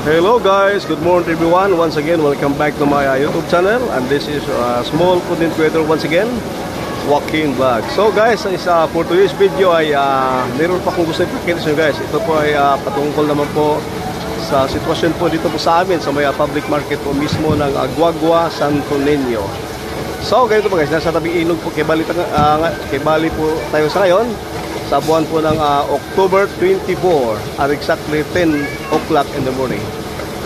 Hello guys, good morning everyone. Once again, welcome back to my YouTube channel. And this is small content creator once again, Joaquin Vlog. So guys, for today's video ay meron pa akong gusto ipakita sa inyo guys. Ito po ay patungkol naman po sa sitwasyon po dito po sa amin sa may public market po mismo ng Aguagua, Santo Niño. So ganito po guys, nasa tabing ilog po kay Bali po tayo sa ngayon sa buwan po ng October 24 at exactly 10 o'clock in the morning.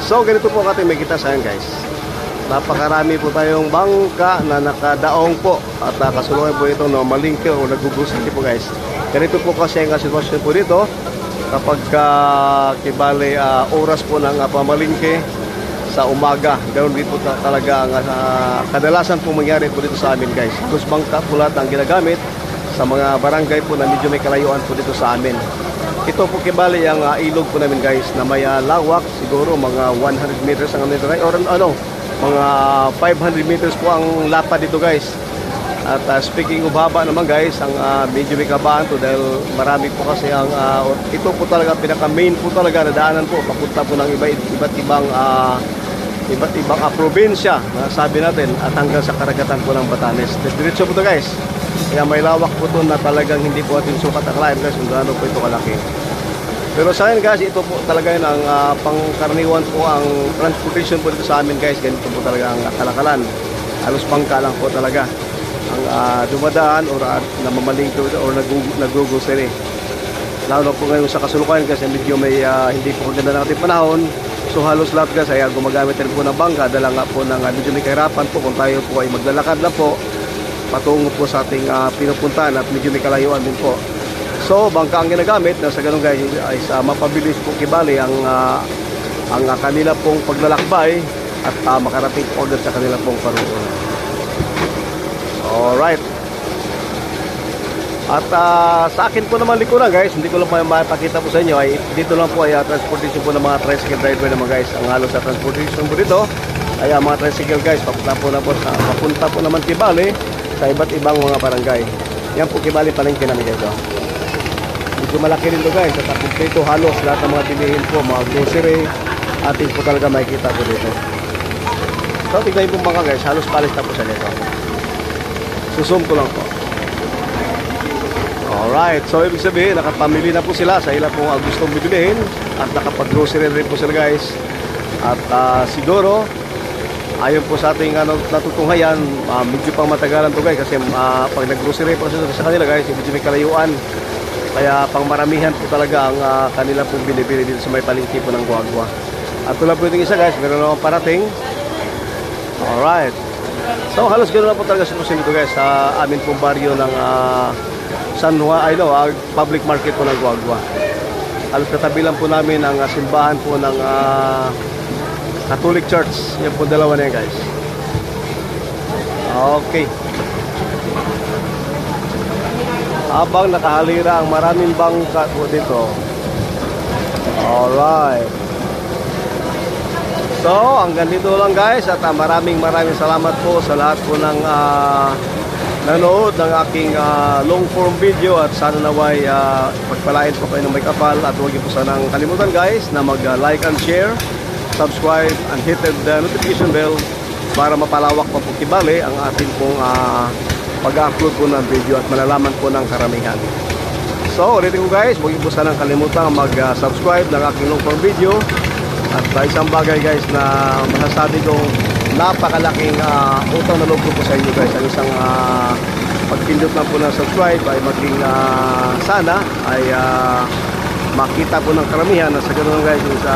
So ganito po ang ating makita sa akin guys. Napakarami po tayong bangka na nakadaong po at kasulungan po itong malingke o nagbubusin po guys. Ganito po kasi ang sitwasyon po dito kapag kibali oras po ng pamalingke sa umaga. Ganoon din po talaga ang kadalasan po mangyari po dito sa amin guys. Halos bangka po lahat ang ginagamit sa mga barangay po na medyo may kalayuan po dito sa amin. Ito po kibali ang ilog po namin guys na may lawak siguro mga 100 meters ang or mga 500 meters po ang lapad dito guys. At speaking of haba naman guys, ang medyo may kabaan to dahil marami po kasi ang ito po talaga pinaka main po talaga na daanan po papunta po ng iba't ibang probinsya na sabi natin at hanggang sa karagatan po ng Batanes. Diretso po to guys. Kaya may lawak po ito na talagang hindi po atin sukat akalain guys kung gaano po ito kalaki. Pero sa akin guys, ito po talaga yun ang pangkaraniwan po ang transportation po dito sa amin guys. Ganito po talaga ang kalakalan. Halos bangka lang po talaga ang dumadaan or namamalingke or nag-grocery. Lalo po ngayon sa kasulukuyan kasi medyo may hindi po maganda ng ating panahon. So halos lahat guys ay gumagamit rin po ng bangka. Dala nga po ng medyo may kahirapan po kung tayo po ay maglalakad na po patungo po sa ating pinupuntahan at medyo may kalayuan din po. So bangka ang ginagamit na sa ganun guys ay sa mapabilis po kibali ang kanila pong paglalakbay at makarating po agad sa kanila pong paroonan. Alright. At sa akin po naman likuran guys, hindi ko lang mapakita po sa inyo ay dito lang po ay transportation po ng mga tricycle driver naman guys. Ang halos sa transportation po dito ay mga tricycle guys papunta po naman kibali sa iba't ibang mga barangay. Yan po kibali palengke namin guys. Medyo malaki rin to guys. At dito halos lahat ng mga bilihin po, mga grocery, atin po talaga makikita po dito. So tignan po mga guys, halos palis na po sa nito. Susum ko lang po. Alright, so ibig sabihin nakapamili na po sila sa ilang pong gustong bibilihin at nakapag-grocery rin po sila guys. At siguro ayon po sa ating natutunghayan, medyo pang matagalan to guys kasi pag nag-grocery po sa kanila guys, medyo may kalayuan. Kaya pang maramihan po talaga ang kanila pong binibili dito sa may palengke po ng Aguagua. At tulad po yung isa guys, meron naman parating. Alright. So halos ganoon na po talaga sitwasyon dito guys sa amin pong baryo ng San Juan, public market po ng Aguagua. Halos katabi lang po namin ang simbahan po ng Catholic Church. Yan po dalawa na yan guys. Okay. Habang nakahalira ang maraming bangka po dito. Alright. So hanggang dito lang guys. At maraming salamat po sa lahat po ng nanood ng aking long form video. At sana naway pagpalain po kayo ng may kapal. At huwag niyo po sanang kalimutan guys na mag-like and share, subscribe and hit the notification bell para mapalawak pa po kibali ang ating pong pag-upload po ng video at malalaman po ng karamihan. So ulitin ko guys, huwag po sanang kalimutan mag-subscribe ng aking long form video. At isang bagay guys na masasabi kong napakalaking utang na loob po sa inyo guys. Ang isang pagpindot lang po ng subscribe ay maging sana ay makita po ng karamihan na sa ganoon guys sa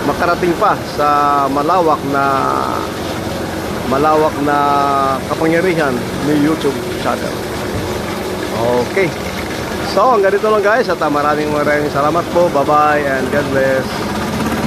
makarating pa sa malawak na kapangyarihan ni YouTube channel. Okay. So hanggang dito lang guys at maraming salamat po. Bye bye and God bless.